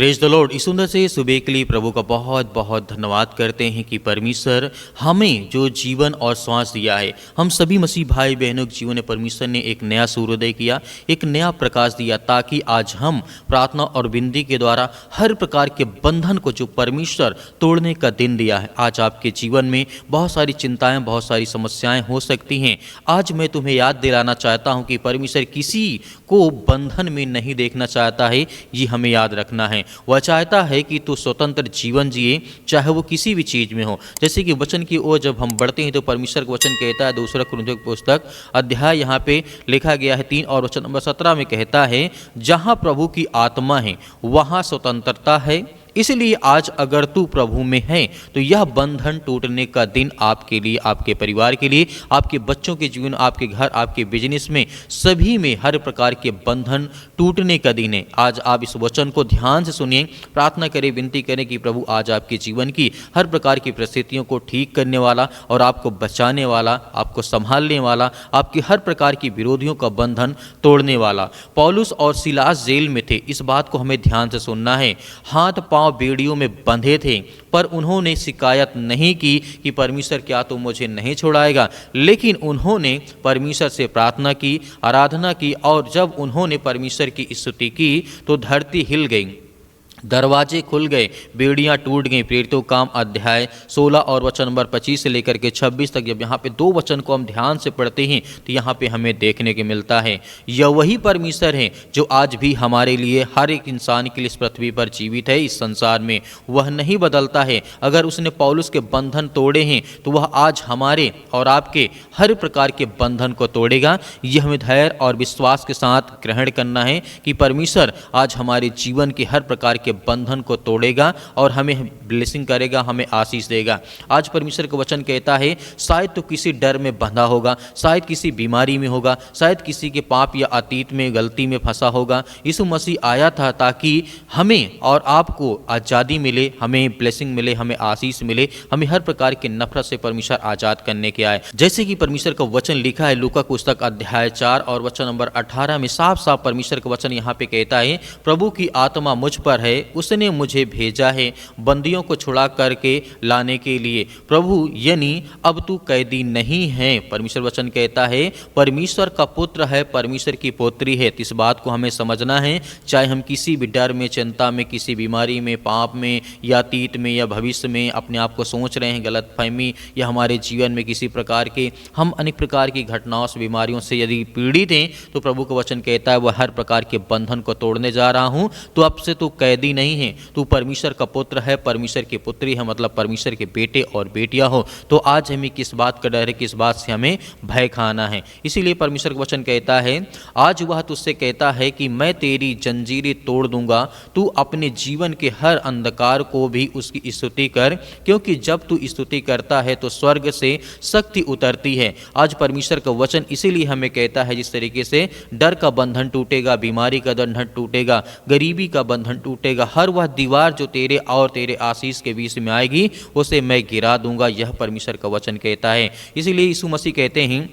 Praise the Lord. इस सुंदर से सुबह के लिए प्रभु का बहुत बहुत धन्यवाद करते हैं कि परमेश्वर हमें जो जीवन और श्वास दिया है, हम सभी मसीह भाई बहनों के जीवन में परमेश्वर ने एक नया सूर्योदय किया, एक नया प्रकाश दिया, ताकि आज हम प्रार्थना और विनती के द्वारा हर प्रकार के बंधन को जो परमेश्वर तोड़ने का दिन दिया है। आज आपके जीवन में बहुत सारी चिंताएं, बहुत सारी समस्याएं हो सकती हैं। आज मैं तुम्हें याद दिलाना चाहता हूं कि परमेश्वर किसी को बंधन में नहीं देखना चाहता है, ये हमें याद रखना है। वह चाहता है कि तू स्वतंत्र जीवन जिए, चाहे वो किसी भी चीज़ में हो। जैसे कि वचन की ओर जब हम बढ़ते हैं तो परमेश्वर का वचन कहता है, दूसरा कुरिन्थियों की पुस्तक अध्याय यहाँ पे लिखा गया है 3 और वचन नंबर 17 में कहता है, जहाँ प्रभु की आत्मा है वहाँ स्वतंत्रता है। इसलिए आज अगर तू प्रभु में है तो यह बंधन टूटने का दिन आपके लिए, आपके परिवार के लिए, आपके बच्चों के जीवन, आपके घर, आपके बिजनेस में, सभी में हर प्रकार के बंधन टूटने का दिन है। आज आप इस वचन को ध्यान से सुनिए, प्रार्थना करें, विनती करें कि प्रभु आज आपके जीवन की हर प्रकार की परिस्थितियों को ठीक करने वाला और आपको बचाने वाला, आपको संभालने वाला, आपके हर प्रकार की विरोधियों का बंधन तोड़ने वाला। पौलुस और सिलास जेल में थे, इस बात को हमें ध्यान से सुनना है। हाथ पांव बेड़ियों में बंधे थे, पर उन्होंने शिकायत नहीं की कि परमेश्वर क्या तुम मुझे नहीं छुड़ाएगा, लेकिन उन्होंने परमेश्वर से प्रार्थना की, आराधना की, और जब उन्होंने परमेश्वर की स्तुति की तो धरती हिल गई, दरवाजे खुल गए, बेड़ियां टूट गईं। प्रेरितों काम अध्याय 16 और वचन नंबर 25 से लेकर के 26 तक जब यहाँ पे 2 वचन को हम ध्यान से पढ़ते हैं तो यहाँ पे हमें देखने को मिलता है, यह वही परमेश्वर है जो आज भी हमारे लिए, हर एक इंसान के लिए इस पृथ्वी पर जीवित है, इस संसार में। वह नहीं बदलता है। अगर उसने पौलुस के बंधन तोड़े हैं तो वह आज हमारे और आपके हर प्रकार के बंधन को तोड़ेगा। यह हमें धैर्य और विश्वास के साथ ग्रहण करना है कि परमेश्वर आज हमारे जीवन के हर प्रकार के बंधन को तोड़ेगा और हमें ब्लेसिंग करेगा, हमें आशीष देगा। आज परमेश्वर का वचन कहता है, शायद तो किसी डर में बंधा होगा, शायद किसी बीमारी में होगा, शायद किसी के पाप या अतीत में गलती में फंसा होगा। यीशु मसीह आया था ताकि हमें और आपको आज़ादी मिले, हमें ब्लेसिंग मिले, हमें आशीष मिले, हमें हर प्रकार की नफरत से परमेश्वर आज़ाद करने के आए। जैसे कि परमेश्वर का वचन लिखा है लूका पुस्तक अध्याय 4 और वचन नंबर 18 में साफ साफ परमेश्वर का वचन यहाँ पे कहता है, प्रभु की आत्मा मुझ पर है, उसने मुझे भेजा है बंदियों को छुड़ा करके लाने के लिए। प्रभु यानी अब तू कैदी नहीं है। परमेश्वर वचन कहता है परमेश्वर का पुत्र है, परमेश्वर की पोत्री है। इस बात को हमें समझना है। चाहे हम किसी भी डर में, चिंता में, किसी बीमारी में, पाप में या अतीत में या भविष्य में अपने आप को सोच रहे हैं, गलतफहमी या हमारे जीवन में किसी प्रकार के हम अनेक प्रकार की घटनाओं से, बीमारियों से यदि पीड़ित हैं, तो प्रभु का वचन कहता है वह हर प्रकार के बंधन को तोड़ने जा रहा हूँ। तो अब से तू कैदी नहीं है, तू परमेश्वर का पुत्र है, परमेश्वर की पुत्री है, मतलब परमेश्वर के बेटे और बेटियां हो। तो आज हमें किस बात का डर है, किस बात से हमें भय खाना है। इसीलिए परमेश्वर का वचन कहता है, आज वह तुझसे कहता है कि मैं तेरी जंजीरें तोड़ दूंगा, तू अपने जीवन के हर अंधकार को भी उसकी स्तुति कर, क्योंकि जब तू स्तुति करता है तो स्वर्ग से शक्ति उतरती है। आज परमेश्वर का वचन इसीलिए हमें कहता है, जिस तरीके से डर का बंधन टूटेगा, बीमारी का बंधन टूटेगा, गरीबी का बंधन टूटेगा, हर वह दीवार जो तेरे और तेरे आशीष के बीच में आएगी उसे मैं गिरा दूंगा, यह परमेश्वर का वचन कहता है। इसीलिए यीशु मसीह कहते हैं,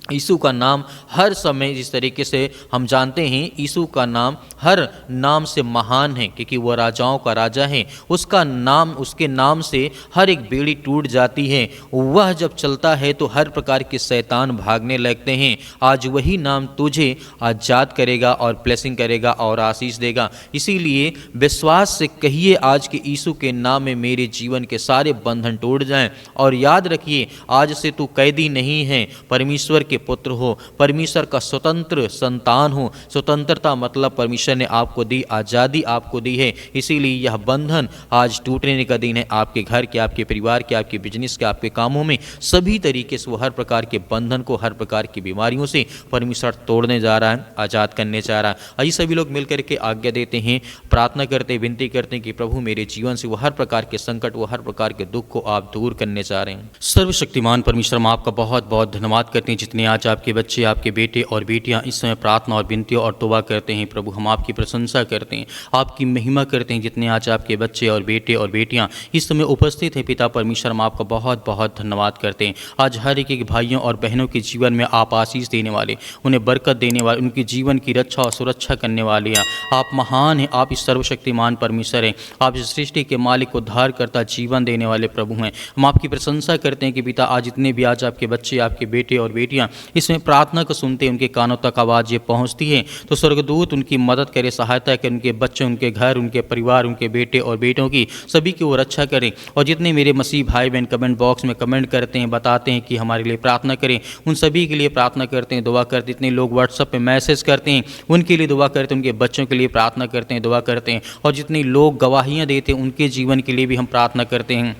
यीशु का नाम हर समय, जिस तरीके से हम जानते हैं यीशु का नाम हर नाम से महान है, क्योंकि वह राजाओं का राजा है। उसका नाम, उसके नाम से हर एक बेड़ी टूट जाती है। वह जब चलता है तो हर प्रकार के शैतान भागने लगते हैं। आज वही नाम तुझे आज़ाद करेगा और ब्लेसिंग करेगा और आशीष देगा। इसीलिए विश्वास से कहिए आज के यीशु के नाम में मेरे जीवन के सारे बंधन टूट जाएं। और याद रखिए, आज से तू कैदी नहीं है, परमेश्वर के पुत्र हो, परमेश्वर का स्वतंत्र संतान हो। स्वतंत्रता मतलब परमेश्वर ने आपको दी, आज़ादी आपको दी है। इसीलिए यह बंधन आज टूटने का दिन है। आपके घर के, आपके परिवार के, आपके बिजनेस के, आपके कामों में, सभी तरीके से वो हर प्रकार के बंधन को, हर प्रकार की बीमारियों से परमेश्वर तोड़ने जा रहा है, आज़ाद करने जा रहा है। आइए सभी लोग मिलकर के आज्ञा देते हैं, प्रार्थना करते, विनती करते हैं कि प्रभु मेरे जीवन से वो हर प्रकार के संकट, वो हर प्रकार के दुख को आप दूर करने जा रहे हैं। सर्वशक्तिमान परमेश्वर, हम आपका बहुत बहुत धन्यवाद करते हैं जितने आज आपके बच्चे, आपके बेटे और बेटियां इस समय प्रार्थना और विनतियों और तौबा करते हैं, प्रभु हम आपकी प्रशंसा करते हैं, आपकी महिमा करते हैं। जितने आज आपके बच्चे और बेटे और बेटियां इस समय उपस्थित हैं पिता परमेश्वर, हम आपका बहुत बहुत धन्यवाद करते हैं। आज हर एक भाइयों और बहनों के जीवन में आप आशीष देने वाले, उन्हें बरकत देने वाले, उनके जीवन की रक्षा और सुरक्षा करने वाले हैं। आप महान हैं, आप इस सर्वशक्तिमान परमेश्वर हैं, आप इस सृष्टि के मालिक, उद्धार करता, जीवन देने वाले प्रभु हैं। हम आपकी प्रशंसा करते हैं कि पिता आज जितने भी आज आपके बच्चे, आपके बेटे और बेटियां इसमें प्रार्थना को सुनते हैं, उनके कानों तक आवाज़ ये पहुंचती है, तो स्वर्गदूत उनकी मदद करे, सहायता करें, उनके बच्चे, उनके घर, उनके परिवार, उनके बेटे और बेटों की सभी की वो रक्षा करें। और जितने मेरे मसीह भाई बहन कमेंट बॉक्स में कमेंट करते हैं, बताते हैं कि हमारे लिए प्रार्थना करें, उन सभी के लिए प्रार्थना करते हैं, दुआ करते हैं। जितने लोग व्हाट्सएप पे मैसेज करते हैं उनके लिए दुआ करते हैं, उनके बच्चों के लिए प्रार्थना करते हैं, दुआ करते हैं। और जितने लोग गवाहियाँ देते हैं उनके जीवन के लिए भी हम प्रार्थना करते हैं,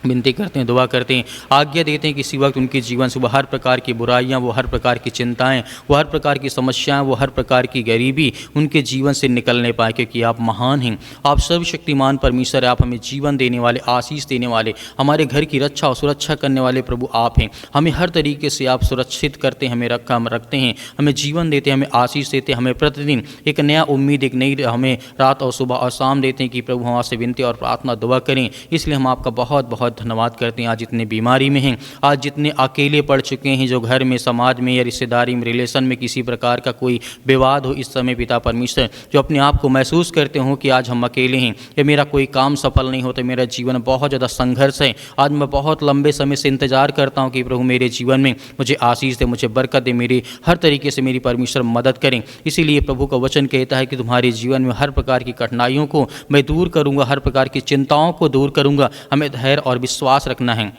विनती करते हैं, दुआ करते हैं, आज्ञा देते हैं कि इसी वक्त उनके जीवन से वो हर प्रकार की बुराइयां, वो हर प्रकार की चिंताएं, वो हर प्रकार की समस्याएं, वो हर प्रकार की गरीबी उनके जीवन से निकलने पाए, क्योंकि आप महान हैं, आप सर्वशक्तिमान परमेश्वर, आप हमें जीवन देने वाले, आशीष देने वाले, हमारे घर की रक्षा और सुरक्षा करने वाले प्रभु आप हैं। हमें हर तरीके से आप सुरक्षित करते हैं, हमें रखते हैं, हमें जीवन देते हैं, हमें आशीष देते हैं, हमें प्रतिदिन एक नया उम्मीद, एक नई हमें रात और सुबह और शाम देते हैं कि प्रभु हम आपसे विनती और प्रार्थना दुआ करें। इसलिए हम आपका बहुत बहुत धन्यवाद करते हैं। आज जितने बीमारी में हैं, आज जितने अकेले पड़ चुके हैं, जो घर में, समाज में या रिश्तेदारी में, रिलेशन में किसी प्रकार का कोई विवाद हो, इस समय पिता परमेश्वर जो अपने आप को महसूस करते हो कि आज हम अकेले हैं, या मेरा कोई काम सफल नहीं होता, मेरा जीवन बहुत ज़्यादा संघर्ष है, आज मैं बहुत लंबे समय से इंतजार करता हूँ कि प्रभु मेरे जीवन में मुझे आशीष दे, मुझे बरकत दे, मेरी हर तरीके से मेरी परमेश्वर मदद करें। इसीलिए प्रभु का वचन कहता है कि तुम्हारे जीवन में हर प्रकार की कठिनाइयों को मैं दूर करूँगा, हर प्रकार की चिंताओं को दूर करूँगा। हमें धैर्य और विश्वास रखना है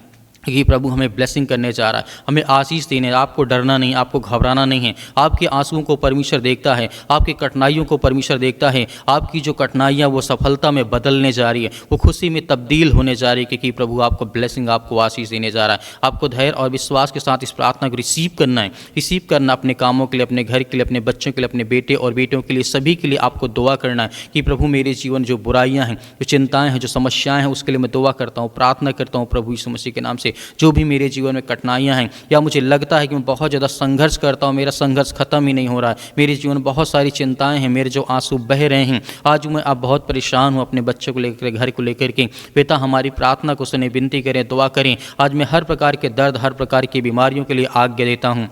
कि प्रभु हमें ब्लेसिंग करने जा रहा है, हमें आशीष देने। आपको डरना नहीं, आपको घबराना नहीं है। आपके आंसुओं को परमेश्वर देखता है, आपकी कठिनाइयों को परमेश्वर देखता है। आपकी जो कठिनाइयाँ वो सफलता में बदलने जा रही है, वो खुशी में तब्दील होने जा रही है, क्योंकि प्रभु आपको ब्लेसिंग, आपको आशीष देने जा रहा है। आपको धैर्य और विश्वास के साथ इस प्रार्थना को रिसीव करना है, रिसीव करना अपने कामों के लिए, अपने घर के लिए, अपने बच्चों के लिए, अपने बेटे और बेटियों के लिए, सभी के लिए आपको दुआ करना है कि प्रभु मेरे जीवन जो बुराइयाँ हैं, जो चिंताएँ हैं, जो समस्याएँ हैं, उसके लिए मैं दुआ करता हूँ, प्रार्थना करता हूँ प्रभु यीशु मसीह के नाम से। जो भी मेरे जीवन में कठिनाइयाँ हैं, या मुझे लगता है कि मैं बहुत ज़्यादा संघर्ष करता हूँ, मेरा संघर्ष खत्म ही नहीं हो रहा है, मेरे जीवन में बहुत सारी चिंताएं हैं, मेरे जो आंसू बह रहे हैं, आज मैं अब बहुत परेशान हूँ अपने बच्चों को लेकर, घर को लेकर के। पिता हमारी प्रार्थना को सुने, विनती करें, दुआ करें। आज मैं हर प्रकार के दर्द, हर प्रकार की बीमारियों के लिए आज्ञा देता हूँ।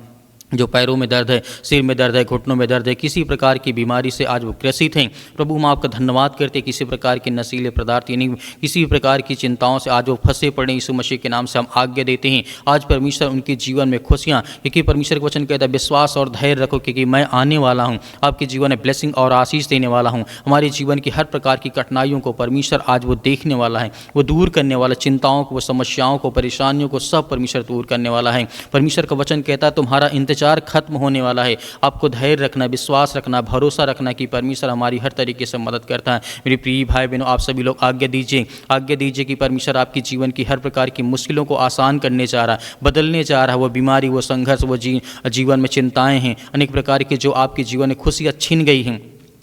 जो पैरों में दर्द है, सिर में दर्द है, घुटनों में दर्द है, किसी प्रकार की बीमारी से आज वो ग्रसित हैं, प्रभु हम आपका धन्यवाद करते हैं। किसी प्रकार के नशीले पदार्थ यानी किसी प्रकार की चिंताओं से आज वो फंसे पड़े, यीशु मसीह के नाम से हम आज्ञा देते हैं। आज परमेश्वर उनके जीवन में खुशियाँ, क्योंकि परमेश्वर का वचन कहता है विश्वास और धैर्य रखो, क्योंकि मैं आने वाला हूँ, आपके जीवन में ब्लेसिंग और आशीष देने वाला हूँ। हमारे जीवन की हर प्रकार की कठिनाइयों को परमेश्वर आज वो देखने वाला है, वो दूर करने वाला, चिंताओं को, समस्याओं को, परेशानियों को सब परमेश्वर दूर करने वाला है। परमेश्वर का वचन कहता है तुम्हारा इंतजार खत्म होने वाला है। आपको धैर्य रखना, विश्वास रखना, भरोसा रखना कि परमेश्वर हमारी हर तरीके से मदद करता है। मेरे प्रिय भाई बहनों, आप सभी लोग आज्ञा दीजिए कि परमेश्वर आपके जीवन की हर प्रकार की मुश्किलों को आसान करने जा रहा है, बदलने जा रहा है। वो बीमारी, वो संघर्ष, वो जीवन में चिंताएं हैं, अनेक प्रकार के जो आपके जीवन में खुशियाँ छीन गई हैं,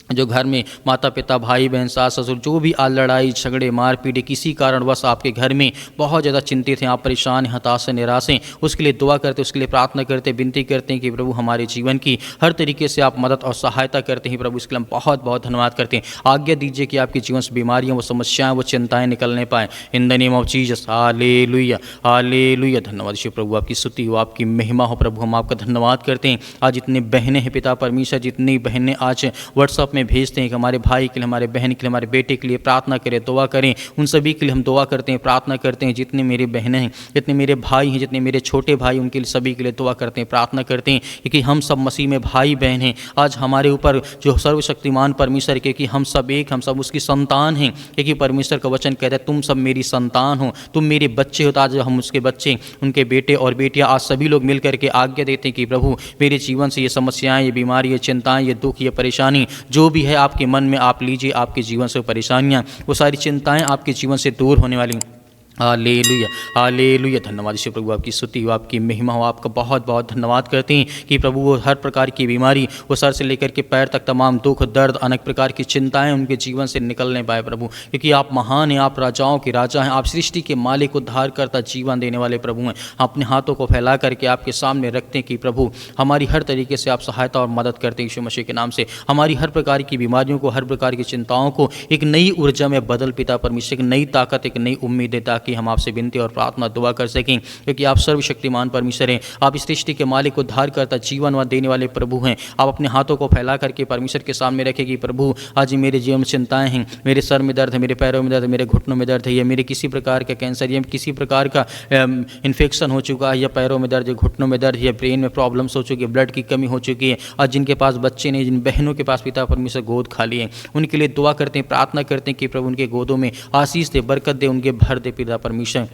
जो घर में माता पिता, भाई बहन, सास ससुर, जो भी आज लड़ाई झगड़े, मारपीट, किसी कारणवश आपके घर में बहुत ज़्यादा चिंतित हैं, आप परेशान हैं, हताश हैं, निराश हैं, उसके लिए दुआ करते, उसके लिए प्रार्थना करते, विनती करते हैं कि प्रभु हमारे जीवन की हर तरीके से आप मदद और सहायता करते हैं। प्रभु इसके लिए हम बहुत बहुत धन्यवाद करते हैं। आज्ञा दीजिए कि आपके जीवन से बीमारियाँ, वो समस्याएँ, वो चिंताएँ निकलने पाएँ। In the name of Jesus, hallelujah, hallelujah. धन्यवाद यीशु प्रभु, आपकी स्तुति हो, आपकी महिमा हो। प्रभु हम आपका धन्यवाद करते हैं। आज जितने बहनें हैं पिता परमेश्वर, जितनी बहनें आज व्हाट्सअप में भेजते हैं कि हमारे भाई के लिए, हमारे बहन के लिए, हमारे बेटे के लिए प्रार्थना करें, दुआ करें, उन सभी के लिए हम दुआ करते हैं, प्रार्थना करते हैं। जितने मेरी बहनें हैं, जितने मेरे भाई हैं, जितने मेरे छोटे भाई, उनके लिए, सभी के लिए दुआ करते हैं, प्रार्थना करते हैं, क्योंकि हम सब मसीह में भाई बहन हैं। आज हमारे ऊपर जो सर्वशक्तिमान परमेश्वर के कि हम सब एक, हम सब उसकी संतान हैं, क्योंकि परमेश्वर का वचन कहता है तुम सब मेरी संतान हो, तुम मेरे बच्चे हो। तो आज हम उसके बच्चे, उनके बेटे और बेटियां, आज सभी लोग मिल करके आज्ञा देते हैं कि प्रभु मेरे जीवन से ये समस्याएं, ये बीमारी, ये चिंताएं, ये दुख, ये परेशानी जो भी है आपके मन में आप लीजिए। आपके जीवन से परेशानियां, वो सारी चिंताएं आपके जीवन से दूर होने वाली। Hallelujah, hallelujah. धन्यवाद ईश्वर प्रभु, आपकी स्तुति हो, आपकी महिमा हो। आपका बहुत बहुत धन्यवाद करते हैं कि प्रभु वो हर प्रकार की बीमारी, वो सर से लेकर के पैर तक तमाम दुख दर्द अनेक प्रकार की चिंताएं उनके जीवन से निकलने पाए प्रभु, क्योंकि आप महान हैं, आप राजाओं के राजा हैं, आप सृष्टि के मालिक, उद्धारकर्ता, जीवन देने वाले प्रभु हैं। हम अपने हाथों को फैला करके आपके सामने रखते हैं कि प्रभु हमारी हर तरीके से आप सहायता और मदद करते हैं यीशु मसीह के नाम से। हमारी हर प्रकार की बीमारियों को, हर प्रकार की चिंताओं को एक नई ऊर्जा में बदल पिता परमेश्वर, एक नई ताकत, एक नई उम्मीद देता कि हम आपसे विनती और प्रार्थना दुआ कर सकें, क्योंकि आप सर्वशक्तिमान परमेश्वर हैं। आप इस सृष्टि के मालिक, उद्धारकर्ता, जीवन व देने वाले प्रभु हैं। आप अपने हाथों को फैला करके परमेश्वर के सामने रखें कि प्रभु आज मेरे जीवन में चिंताएं हैं, मेरे सर में दर्द है, मेरे पैरों में दर्द है, मेरे घुटनों में दर्द है, या मेरे किसी प्रकार का कैंसर या किसी प्रकार का इन्फेक्शन हो चुका है, या पैरों में दर्द, या घुटनों में दर्द, या ब्रेन में प्रॉब्लम्स हो चुकी है, ब्लड की कमी हो चुकी है। आज जिनके पास बच्चे नहीं, जिन बहनों के पास पिता परमेश्वर गोद खाली है, उनके लिए दुआ करते हैं, प्रार्थना करते हैं कि प्रभु उनके गोदों में आशीष दे, बरकत दे, उनके भर दे पिता परमेश्वर,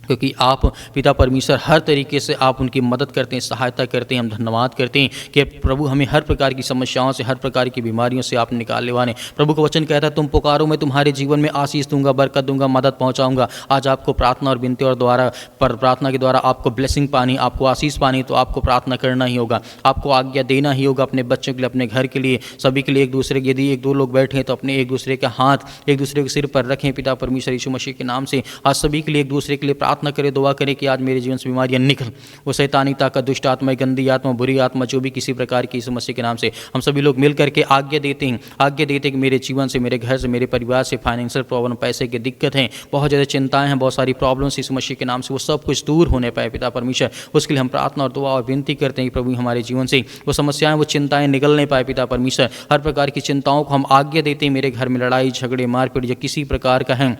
क्योंकि आप पिता परमेश्वर हर तरीके से आप उनकी मदद करते हैं, सहायता करते हैं। हम धन्यवाद करते हैं कि प्रभु हमें हर प्रकार की समस्याओं से, हर प्रकार की बीमारियों से आप निकालने वाले। प्रभु का वचन कहता है, तुम पुकारो मैं तुम्हारे जीवन में आशीष दूंगा, बरकत दूंगा, मदद पहुंचाऊंगा। आज आपको प्रार्थना और विनती और द्वारा प्रार्थना के द्वारा आपको ब्लेसिंग पानी, आपको आशीष पानी, तो आपको प्रार्थना करना ही होगा, आपको आज्ञा देना ही होगा अपने बच्चों के लिए, अपने घर के लिए, सभी के लिए। एक दूसरे के, यदि एक दो लोग बैठे हैं तो अपने एक दूसरे के हाथ एक दूसरे के सिर पर रखें पिता परमेश्वर यीशु मसीह के नाम से। आज सभी के लिए एक दूसरे के लिए प्रार्थना करें, दुआ करें कि आज मेरे जीवन से बीमारियां निकल, वो शैतानी ताकत, दुष्ट आत्मा, गंदी आत्मा, बुरी आत्मा, जो भी किसी प्रकार की यीशु मसीह के नाम से हम सभी लोग मिल करके आज्ञा देते हैं कि मेरे जीवन से, मेरे घर से, मेरे परिवार से फाइनेंशियल प्रॉब्लम, पैसे की दिक्कत है, बहुत ज़्यादा चिंताएं हैं, बहुत सारी प्रॉब्लम्स यीशु मसीह के नाम से, वो सब कुछ दूर होने पाए पिता परमेश्वर। उसके लिए हम प्रार्थना और दुआ और विनती करते हैं कि प्रभु हमारे जीवन से वो समस्याएं, वो चिंताएं निकल नहीं पाए पिता परमेश्वर। हर प्रकार की चिंताओं को हम आज्ञा देते हैं, मेरे घर में लड़ाई झगड़े मारपीट या किसी प्रकार का है,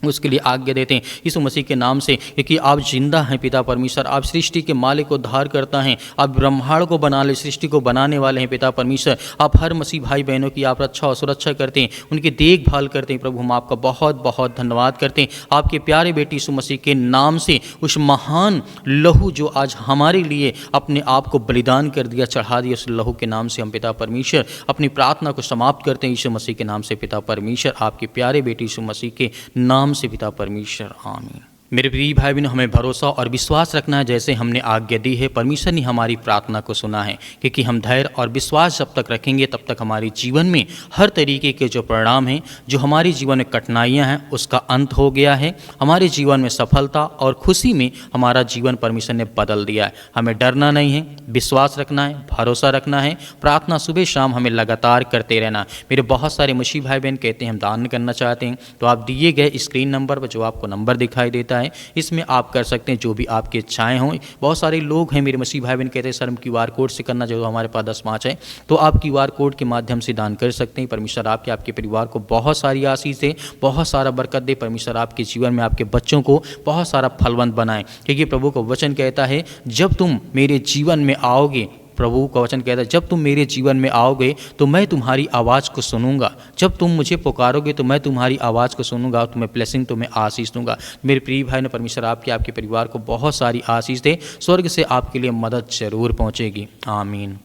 उसके लिए आज्ञा देते हैं यीशु मसीह के नाम से, क्योंकि आप जिंदा हैं पिता परमेश्वर, आप सृष्टि के मालिक, उद्धार करता हैं, आप ब्रह्मांड को बना ले, सृष्टि को बनाने वाले हैं पिता परमेश्वर। आप हर मसीह भाई बहनों की आप रक्षा और सुरक्षा करते हैं, उनकी देखभाल करते हैं। प्रभु हम आपका बहुत बहुत धन्यवाद करते हैं, आपके प्यारे बेटे यीशु मसीह के नाम से, उस महान लहू जो आज हमारे लिए अपने आप को बलिदान कर दिया, चढ़ा दिया, उस लहू के नाम से हम पिता परमेश्वर अपनी प्रार्थना को समाप्त करते हैं यीशु मसीह के नाम से पिता परमेश्वर, आपके प्यारे बेटे यीशु मसीह के नाम से पिता परमेश्वर, आमीन। मेरे प्रिय भाई बहनों, हमें भरोसा और विश्वास रखना है, जैसे हमने आज्ञा दी है, परमेश्वर ने हमारी प्रार्थना को सुना है, क्योंकि हम धैर्य और विश्वास जब तक रखेंगे तब तक हमारे जीवन में हर तरीके के जो परिणाम हैं, जो हमारे जीवन में कठिनाइयां हैं, उसका अंत हो गया है। हमारे जीवन में सफलता और खुशी में हमारा जीवन परमेश्वर ने बदल दिया है। हमें डरना नहीं है, विश्वास रखना है, भरोसा रखना है, प्रार्थना सुबह शाम हमें लगातार करते रहना। मेरे बहुत सारे मसीह भाई बहन कहते हैं हम दान करना चाहते हैं, तो आप दिए गए स्क्रीन नंबर पर, जो आपको नंबर दिखाई देता है, इसमें आप कर सकते हैं जो भी आपकी इच्छाएं हों। बहुत सारे लोग हैं मेरे मसीह भाई बहन कहते हैं सर हम QR कोड से करना, जो हमारे पास 10-5 है, तो आप QR कोड के माध्यम से दान कर सकते हैं। परमेश्वर आपके परिवार को बहुत सारी आशीष दे, बहुत सारा बरकत दे। परमेश्वर आपके जीवन में आपके बच्चों को बहुत सारा फलवंत बनाए, क्योंकि प्रभु का वचन कहता है जब तुम मेरे जीवन में आओगे, प्रभु का वचन कहता है जब तुम मेरे जीवन में आओगे तो मैं तुम्हारी आवाज़ को सुनूंगा, जब तुम मुझे पुकारोगे तो मैं तुम्हारी आवाज़ को सुनूंगा, तुम्हें ब्लेसिंग, तुम्हें आशीष दूंगा। मेरे प्रिय भाई ने, परमेश्वर आपके परिवार को बहुत सारी आशीष दे, स्वर्ग से आपके लिए मदद जरूर पहुंचेगी। आमीन।